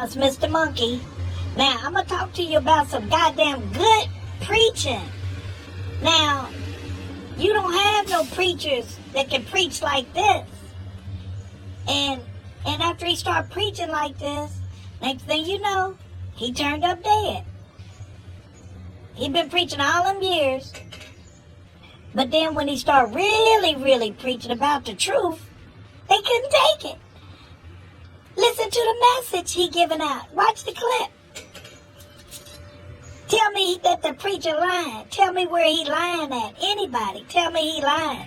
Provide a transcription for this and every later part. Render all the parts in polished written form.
That's Mr. Monkey. Now, I'm going to talk to you about some goddamn good preaching. Now, you don't have no preachers that can preach like this. And after he started preaching like this, next thing you know, he turned up dead. He'd been preaching all them years. But then when he started really preaching about the truth, they couldn't take it. Listen to the message he giving out. Watch the clip. Tell me that the preacher lying. Tell me where he lying at. Anybody, tell me he lying.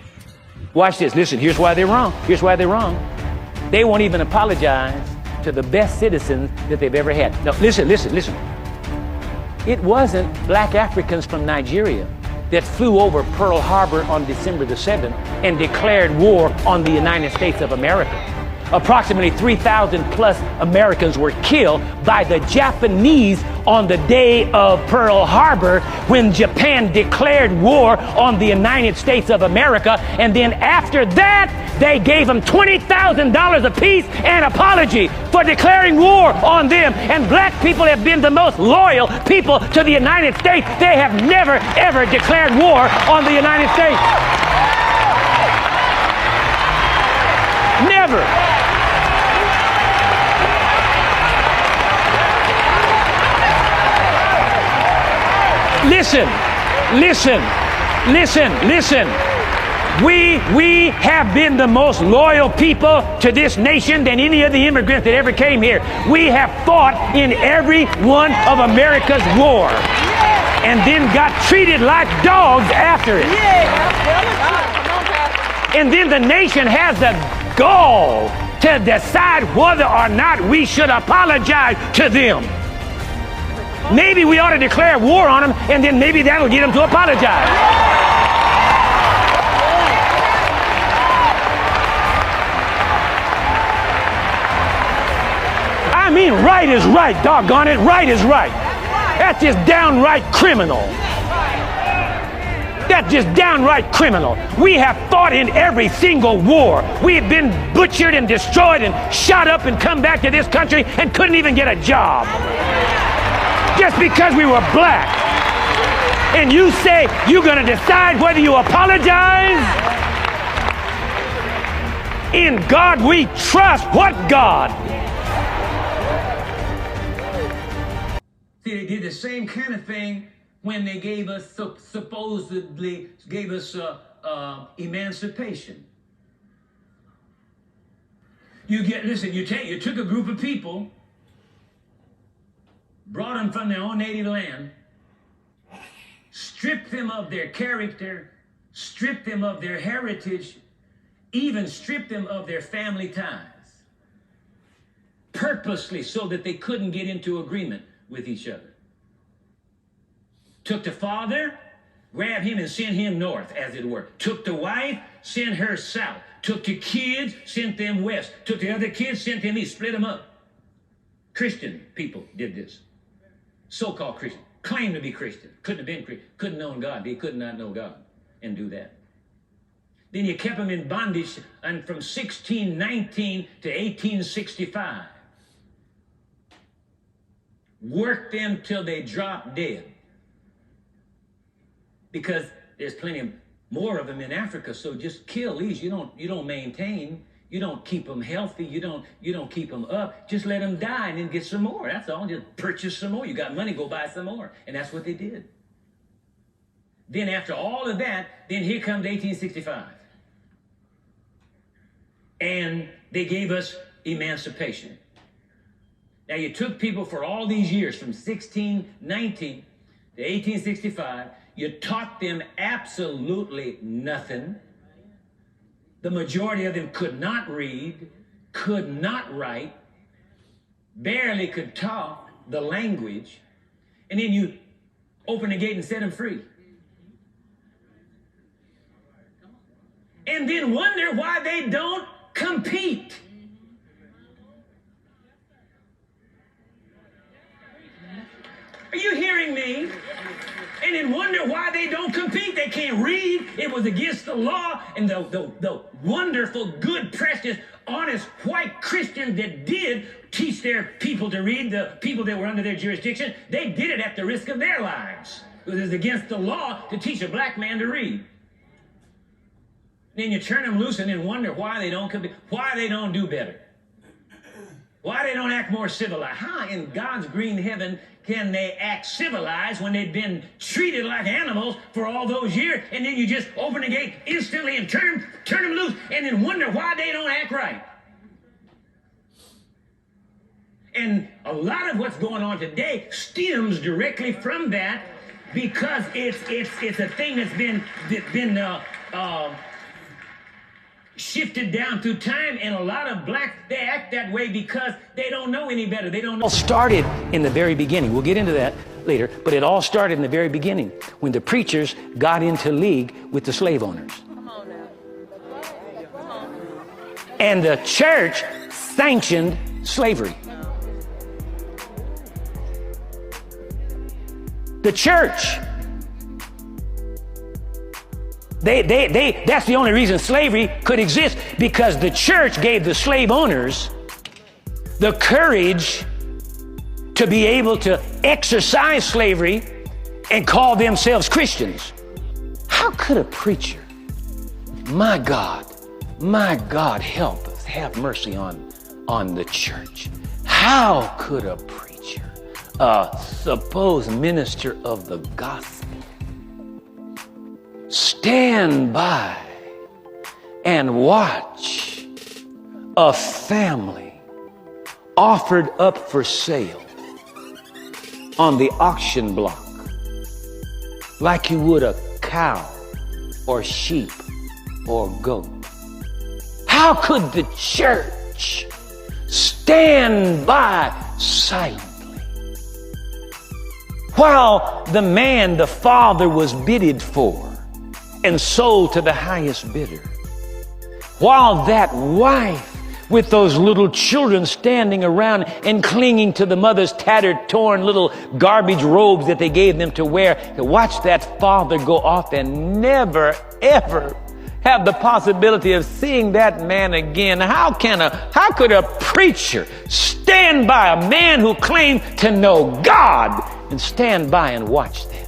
Watch this. Listen, here's why they're wrong. Here's why they're wrong. They won't even apologize to the best citizens that they've ever had. Now, listen. It wasn't black Africans from Nigeria that flew over Pearl Harbor on December the 7th and declared war on the United States of America. Approximately 3,000 plus Americans were killed by the Japanese on the day of Pearl Harbor when Japan declared war on the United States of America. And then after that, they gave them $20,000 apiece and apology for declaring war on them. And black people have been the most loyal people to the United States. They have never, ever declared war on the United States. Never. Listen. We have been the most loyal people to this nation than any of the immigrants that ever came here. We have fought in every one of America's war and then got treated like dogs after it. And then the nation has the gall to decide whether or not we should apologize to them. Maybe we ought to declare war on them, and then maybe that'll get them to apologize. I mean, right is right, doggone it. Right is right. That's just downright criminal. That's just downright criminal. We have fought in every single war. We have been butchered and destroyed and shot up and come back to this country and couldn't even get a job. Just because we were black. And you say you're going to decide whether you apologize? In God we trust. What God? See, they did the same kind of thing when they gave us, supposedly gave us emancipation. You took a group of people, brought them from their own native land, stripped them of their character, stripped them of their heritage, even stripped them of their family ties, purposely so that they couldn't get into agreement with each other. Took the father, grabbed him and sent him north, as it were. Took the wife, sent her south. Took the kids, sent them west. Took the other kids, sent them east. Split them up. Christian people did this. So-called Christian, claimed to be Christian, couldn't have been Christian, couldn't know God. They could not know God and do that. Then you kept them in bondage and from 1619 to 1865. Worked them till they dropped dead. Because there's plenty more of them in Africa, so just kill these. You don't maintain. You don't keep them healthy. You don't keep them up. Just let them die and then get some more. That's all. Just purchase some more. You got money, go buy some more. And that's what they did. Then after all of that, then here comes 1865. And they gave us emancipation. Now you took people for all these years, from 1619 to 1865, you taught them absolutely nothing. The majority of them could not read, could not write, barely could talk the language, and then you open the gate and set them free. And then wonder why they don't compete. Are you hearing me? And then wonder why they don't compete. They can't read. It was against the law. And the wonderful, good, precious, honest white Christians that did teach their people to read, the people that were under their jurisdiction, they did it at the risk of their lives. It was against the law to teach a black man to read. Then you turn them loose and then wonder why they don't do better. Why they don't act more civilized. How in God's green heaven can they act civilized when they've been treated like animals for all those years, and then you just open the gate instantly and turn them loose and then wonder why they don't act right? And a lot of what's going on today stems directly from that, because it's a thing that's been shifted down through time, and a lot of blacks, they act that way because they don't know any better. They don't know. It all started in the very beginning. We'll get into that later, but it all started in the very beginning when the preachers got into league with the slave owners. Come on now. Come on. And the church sanctioned slavery. The church. That's the only reason slavery could exist, because the church gave the slave owners the courage to be able to exercise slavery and call themselves Christians. How could a preacher, my God, help us, have mercy on the church. How could a preacher, a supposed minister of the gospel, stand by and watch a family offered up for sale on the auction block like you would a cow or sheep or goat? How could the church stand by silently while the man the father was bidded for and sold to the highest bidder, while that wife with those little children standing around and clinging to the mother's tattered, torn little garbage robes that they gave them to wear, to watch that father go off and never, ever have the possibility of seeing that man again? How could a preacher stand by, a man who claimed to know God, and stand by and watch that?